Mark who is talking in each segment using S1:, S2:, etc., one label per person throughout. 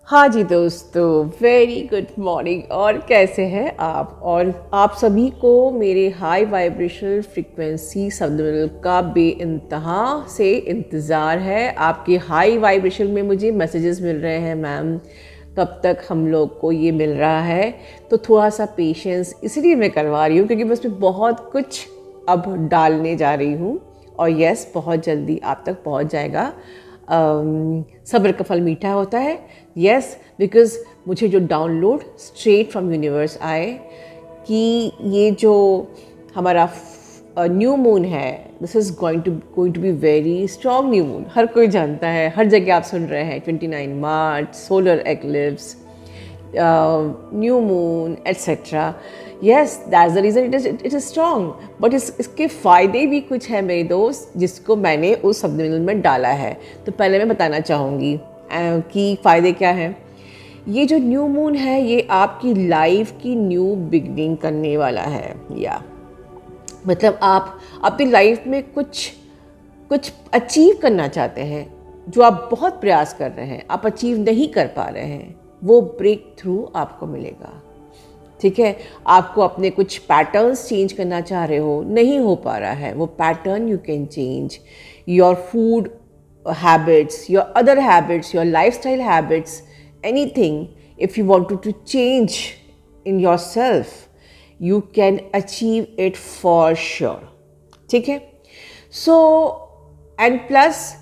S1: हाँ जी दोस्तों, very good morning. और कैसे हैं आप? और आप सभी को मेरे हाई वाइब्रेशनल फ्रिक्वेंसी सब्लिमिनल का बेइंतहा से इंतज़ार है। आपके हाई वाइब्रेशन में मुझे मैसेजेस मिल रहे हैं मैम, कब तक हम लोग को ये मिल रहा है। तो थोड़ा सा पेशेंस इसलिए मैं करवा रही हूँ क्योंकि मैं उसमें बहुत कुछ अब डालने जा रही हूँ और यस, बहुत जल्दी आप तक पहुँच जाएगा। सब्र का फल मीठा होता है। यस, बिकॉज मुझे जो डाउनलोड स्ट्रेट फ्रॉम यूनिवर्स आए कि ये जो हमारा न्यू मून है, this is going to be very strong new moon. हर कोई जानता है, हर जगह आप सुन रहे हैं 29 March, solar eclipse, new moon etcetera. Yes, that's the reason it is strong. But इसके फ़ायदे भी कुछ हैं मेरे दोस्त, जिसको मैंने उस सब्लिमिनल में डाला है। तो पहले मैं बताना चाहूँगी कि फ़ायदे क्या हैं। ये जो न्यू मून है, ये आपकी लाइफ की न्यू बिगनिंग करने वाला है। या मतलब आप अपनी लाइफ में कुछ कुछ अचीव करना चाहते हैं, जो आप बहुत प्रयास कर रहे हैं, आप अचीव नहीं कर पा रहे हैं, वो ब्रेक थ्रू आपको मिलेगा। ठीक है, आपको अपने कुछ पैटर्न्स चेंज करना चाह रहे हो, नहीं हो पा रहा है, वो pattern you can change. Your food habits, your other habits, your lifestyle habits, anything if you want to change in yourself, you can achieve it for sure. ठीक है, सो एंड प्लस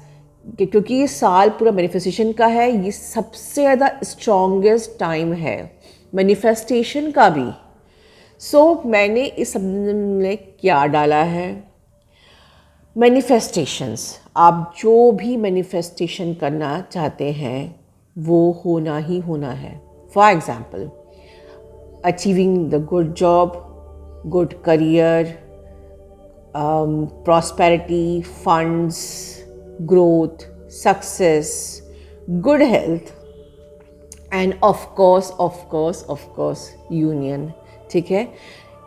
S1: क्योंकि ये साल पूरा manifestation का है, ये सबसे ज़्यादा स्ट्रॉन्गेस्ट टाइम है मैनिफेस्टेशन का भी। सो मैंने इस सब में क्या डाला है, मैनिफेस्टेशंस। आप जो भी मैनिफेस्टेशन करना चाहते हैं वो होना ही होना है। For example, achieving the good job, good career, prosperity, funds, growth, success, good health, and of course union। ठीक है,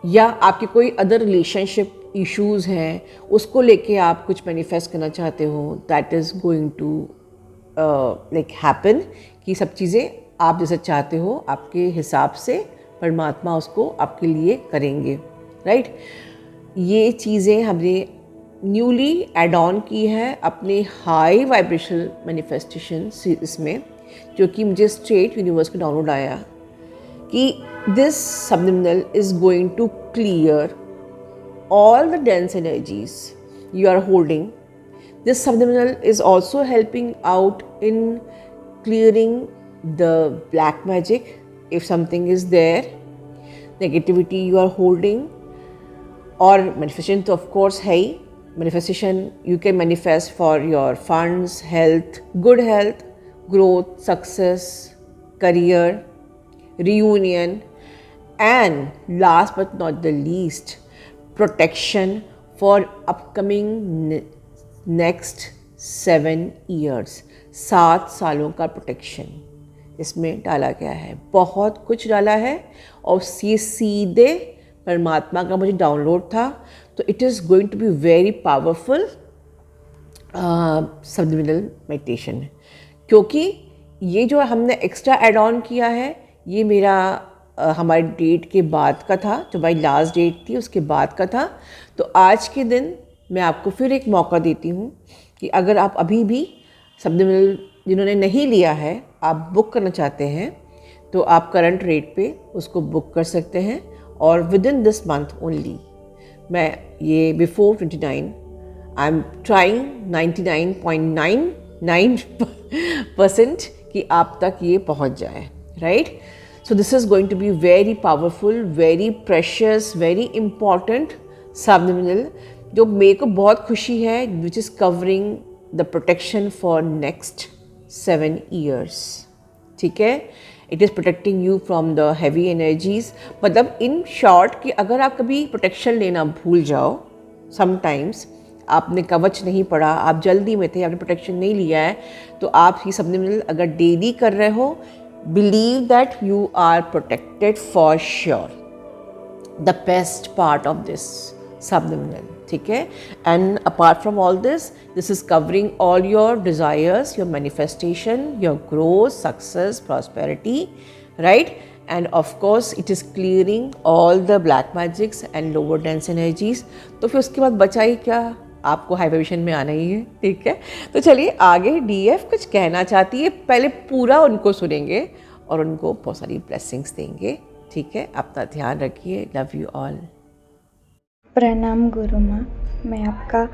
S1: या आपके कोई अदर रिलेशनशिप इश्यूज़ हैं, उसको लेके आप कुछ मैनिफेस्ट करना चाहते हो, that is going to like happen. कि सब चीज़ें आप जैसे चाहते हो, आपके हिसाब से परमात्मा उसको आपके लिए करेंगे, राइट। ये चीज़ें हमने न्यूली एड ऑन की है अपने हाई वाइब्रेशनल मैनिफेस्टेशन इसमें, जो कि मुझे स्ट्रेट यूनिवर्स का डाउनलोड आया कि this subliminal is going to clear all the dense energies you are holding. This subliminal is also helping out in clearing the black magic. If something is there, negativity you are holding, or manifestation तो of course है ही। Manifestation you can manifest for your funds, health, good health, growth, success, career, reunion, and last but not the least, protection for upcoming next 7 years। 7 सालों का protection इसमें डाला गया है, बहुत कुछ डाला है। और ये सीधे परमात्मा का मुझे डाउनलोड था, तो it is going to be very powerful subliminal meditation. क्योंकि ये जो हमने एक्स्ट्रा एड ऑन किया है, ये मेरा हमारी डेट के बाद का था, जो हमारी लास्ट डेट थी उसके बाद का था। तो आज के दिन मैं आपको फिर एक मौका देती हूँ कि अगर आप अभी भी सब्लिमिनल जिन्होंने नहीं लिया है, आप बुक करना चाहते हैं, तो आप करंट रेट पे उसको बुक कर सकते हैं। और with in this month only, मैं ये बिफोर 29, आई एम ट्राइंग 99.99% कि आप तक ये पहुँच जाए, right. So this is going to be very powerful, very precious, very important subliminal, जो मेरे को बहुत खुशी है, which is covering the protection for next 7 years। ठीक है, it is protecting you from the heavy energies। मतलब in short कि अगर आप कभी protection लेना भूल जाओ, sometimes आपने कवच नहीं पढ़ा, आप जल्दी में थे, आपने प्रोटेक्शन नहीं लिया है, तो आप ही सब्लिमिनल अगर डेली कर रहे हो, believe that you are protected for sure। The best part of this subliminal ठीक है। And apart from all this is covering all your desires, your manifestation, your growth, success, prosperity, right. And of course it is clearing all the black magics and lower dense energies. तो फिर उसके बाद बचा ही क्या, आपको high vibration में आना ही है, ठीक है। तो चलिए आगे डीएफ कुछ कहना चाहती है, पहले पूरा उनको सुनेंगे और उनको बहुत सारी ब्लेसिंग्स देंगे, ठीक है। अपना ध्यान रखिए, लव यू ऑल।
S2: प्रणाम गुरु माँ, मैं आपका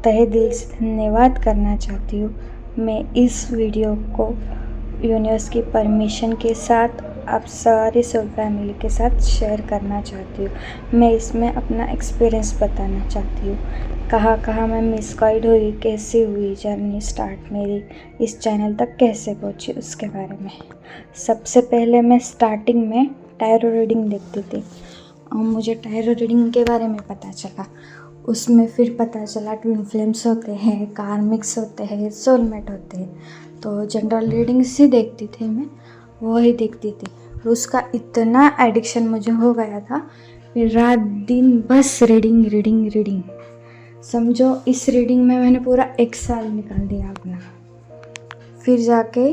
S2: तहे दिल से धन्यवाद करना चाहती हूँ। मैं इस वीडियो को यूनिवर्स की परमिशन के साथ आप सारी सोल फैमिली के साथ शेयर करना चाहती हूँ। मैं इसमें अपना एक्सपीरियंस बताना चाहती हूँ, कहाँ कहाँ मैं मिसगाइड हुई, कैसे हुई जर्नी स्टार्ट मेरी, इस चैनल तक कैसे पहुँची, उसके बारे में। सबसे पहले मैं स्टार्टिंग में टैरो रीडिंग देखती थी और मुझे टैरो रीडिंग के बारे में पता चला। उसमें फिर पता चला ट्विन फ्लेम्स होते हैं, कार्मिक्स होते हैं, सोलमेट होते हैं। तो जनरल रीडिंग्स ही देखती थी मैं, वो ही देखती थी। उसका इतना एडिक्शन मुझे हो गया था, फिर रात दिन बस रीडिंग रीडिंग रीडिंग। समझो इस रीडिंग में मैंने पूरा 1 साल निकाल दिया अपना। फिर जाके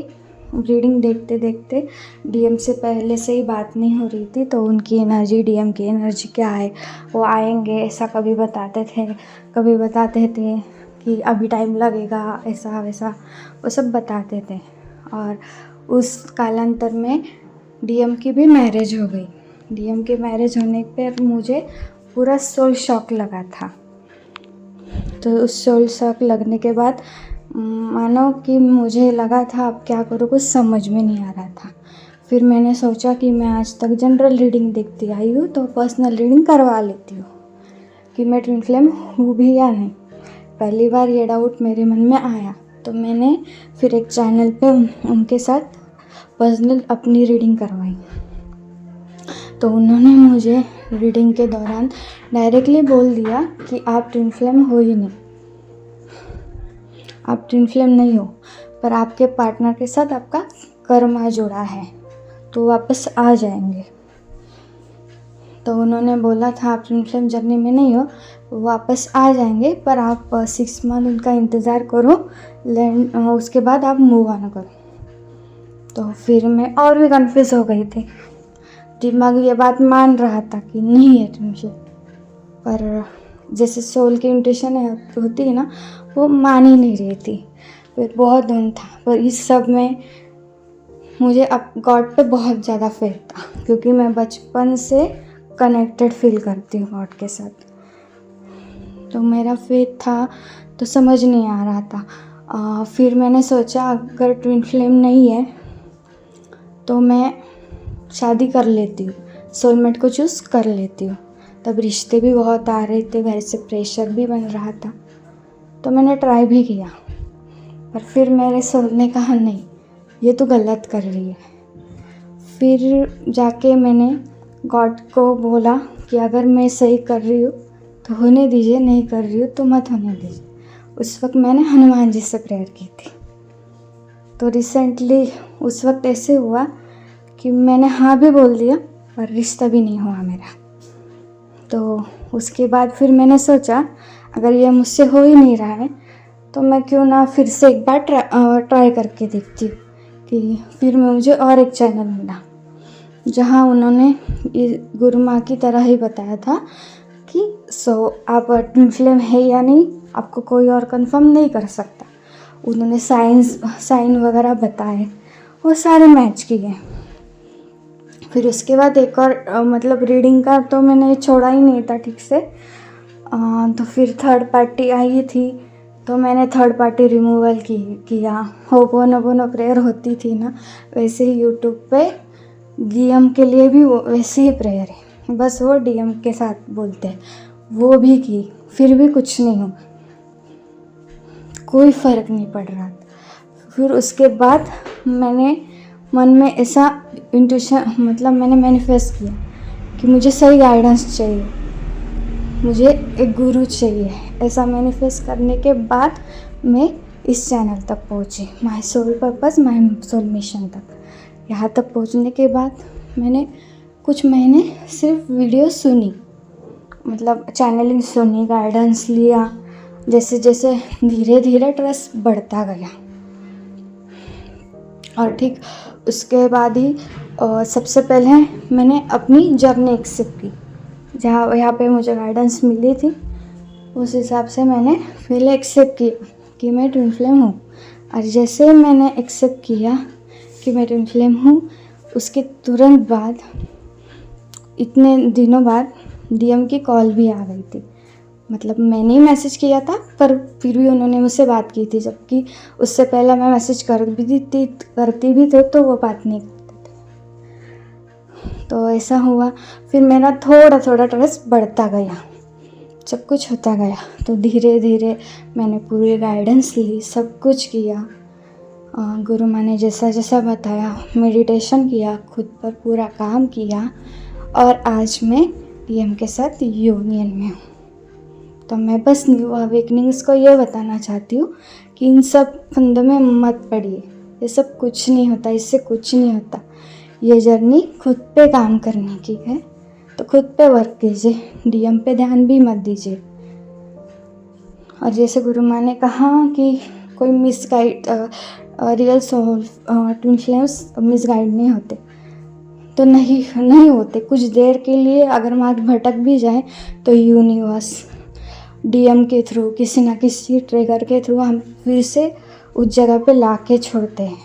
S2: रीडिंग देखते देखते डीएम से पहले से ही बात नहीं हो रही थी, तो उनकी एनर्जी, डीएम की एनर्जी क्या है, वो आएंगे ऐसा कभी बताते थे, कभी बताते थे कि अभी टाइम लगेगा, ऐसा वैसा, वो सब बताते थे। और उस कालांतर में डीएम की भी मैरिज हो गई। डीएम की मैरिज होने पर मुझे पूरा सोल शॉक लगा था। तो उस सोल शॉक लगने के बाद मानो कि मुझे लगा था अब क्या करूँ, कुछ समझ में नहीं आ रहा था। फिर मैंने सोचा कि मैं आज तक जनरल रीडिंग देखती आई हूँ, तो पर्सनल रीडिंग करवा लेती हूँ कि मैं ट्विन फ्लेम हूँ भी या नहीं। पहली बार ये डाउट मेरे मन में आया, तो मैंने फिर एक चैनल पे उनके साथ पर्सनल अपनी रीडिंग करवाई। तो उन्होंने मुझे रीडिंग के दौरान डायरेक्टली बोल दिया कि आप ट्विन फ्लेम हो ही नहीं, आप ट्विन फ्लेम नहीं हो, पर आपके पार्टनर के साथ आपका कर्मा जुड़ा है, तो वापस आ जाएंगे। तो उन्होंने बोला था आप ट्विन फ्लेम जर्नी में नहीं हो, वापस आ जाएंगे, पर आप 6 मंथ उनका इंतज़ार करो, उसके बाद आप मूव ऑन करो। तो फिर मैं और भी कन्फ्यूज़ हो गई थी। दिमाग ये बात मान रहा था कि नहीं है ट्विन फ्लेम, पर जैसे सोल की इंट्यूशन होती है ना, वो मान ही नहीं रही थी। फिर बहुत धुन था, पर इस सब में मुझे अब गॉड पे बहुत ज़्यादा फेथ था, क्योंकि मैं बचपन से कनेक्टेड फील करती हूँ गॉड के साथ। तो मेरा फेथ था, तो समझ नहीं आ रहा था। फिर मैंने सोचा अगर ट्विन फ्लेम नहीं है तो मैं शादी कर लेती हूँ, सोलमेट को चूज़ कर लेती हूँ। तब रिश्ते भी बहुत आ रहे थे, घर से प्रेशर भी बन रहा था, तो मैंने ट्राई भी किया। पर फिर मेरे सोल ने कहा नहीं, ये तो गलत कर रही है। फिर जाके मैंने गॉड को बोला कि अगर मैं सही कर रही हूँ तो होने दीजिए, नहीं कर रही हूँ तो मत होने दीजिए। उस वक्त मैंने हनुमान जी से प्रेयर की थी। तो रिसेंटली उस वक्त ऐसे हुआ कि मैंने हाँ भी बोल दिया, पर रिश्ता भी नहीं हुआ मेरा। तो उसके बाद फिर मैंने सोचा अगर ये मुझसे हो ही नहीं रहा है, तो मैं क्यों ना फिर से एक बार ट्राई करके देखती हूँ। कि फिर मुझे और एक चैनल मिला जहाँ उन्होंने गुरु माँ की तरह ही बताया था कि आप ट्विन फ्लेम है या नहीं, आपको कोई और कंफर्म नहीं कर सकता। उन्होंने साइन वगैरह बताए, वो सारे मैच किए। फिर उसके बाद एक और मतलब रीडिंग का तो मैंने छोड़ा ही नहीं था ठीक से। तो फिर थर्ड पार्टी आई थी, तो मैंने थर्ड पार्टी रिमूवल किया। होपोनोपोनो प्रेयर होती थी ना, वैसे ही यूट्यूब पे डीएम के लिए भी वैसे ही प्रेयर है, बस वो डीएम के साथ बोलते हैं, वो भी की। फिर भी कुछ नहीं हुआ, कोई फ़र्क नहीं पड़ रहा था। फिर उसके बाद मैंने मन में ऐसा इंट्यूशन, मतलब मैंने मैनिफेस्ट किया कि मुझे सही गाइडेंस चाहिए, मुझे एक गुरु चाहिए। ऐसा मैनिफेस्ट करने के बाद मैं इस चैनल तक पहुंची, my soul purpose, my soul mission तक। यहाँ तक पहुंचने के बाद मैंने कुछ महीने सिर्फ वीडियो सुनी, मतलब चैनलिंग सुनी, गाइडेंस लिया, जैसे जैसे धीरे धीरे ट्रस्ट बढ़ता गया। और ठीक उसके बाद ही सबसे पहले मैंने अपनी जर्नी एक्सेप्ट की, जहाँ यहाँ पे मुझे गाइडेंस मिली थी उस हिसाब से मैंने पहले एक्सेप्ट किया कि मैं ट्विन फ्लेम हूँ। और जैसे मैंने एक्सेप्ट किया कि मैं ट्विन फ्लेम हूँ, उसके तुरंत बाद इतने दिनों बाद डीएम की कॉल भी आ गई थी। मतलब मैंने ही मैसेज किया था पर फिर भी उन्होंने मुझसे बात की थी, जबकि उससे पहले मैं मैसेज करती भी थी तो वो बात नहीं करते थे। तो ऐसा हुआ, फिर मेरा थोड़ा थोड़ा ट्रस्ट बढ़ता गया। सब कुछ होता गया तो धीरे धीरे मैंने पूरी गाइडेंस ली, सब कुछ किया, गुरु माँ ने जैसा जैसा बताया, मेडिटेशन किया, खुद पर पूरा काम किया और आज मैं डीएम के साथ यूनियन में हूँ। तो मैं बस न्यू अवेकनिंग्स को ये बताना चाहती हूँ कि इन सब फंदों में मत पड़िए, ये सब कुछ नहीं होता, इससे कुछ नहीं होता। ये जर्नी खुद पे काम करने की है, तो खुद पे वर्क कीजिए, डीएम पे ध्यान भी मत दीजिए। और जैसे गुरु माँ ने कहा कि कोई misguide, real soul twin flames misguide नहीं होते, तो नहीं होते। कुछ देर के लिए अगर मार्ग भटक भी जाए तो यूनिवर्स डीएम के थ्रू, किसी ना किसी ट्रिगर के थ्रू हम फिर से उस जगह पे ला के छोड़ते हैं,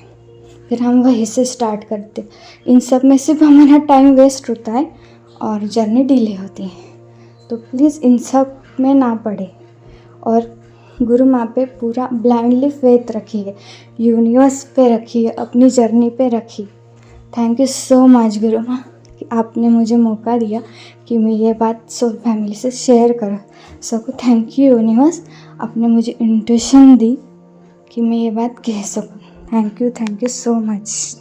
S2: फिर हम वहीं से स्टार्ट करते। इन सब में सिर्फ हमारा टाइम वेस्ट होता है और जर्नी डिले होती है। तो प्लीज़ इन सब में ना पड़े और गुरु माँ पे पूरा ब्लाइंडली फेथ रखिए, यूनिवर्स पे रखिए, अपनी जर्नी पे रखिए। थैंक यू सो मच गुरु माँ कि आपने मुझे मौका दिया कि मैं ये बात सोल फैमिली से शेयर कर सकूँ। थैंक यू यूनिवर्स, आपने मुझे इंट्यूशन दी कि मैं ये बात कह सकूँ। Thank you so much.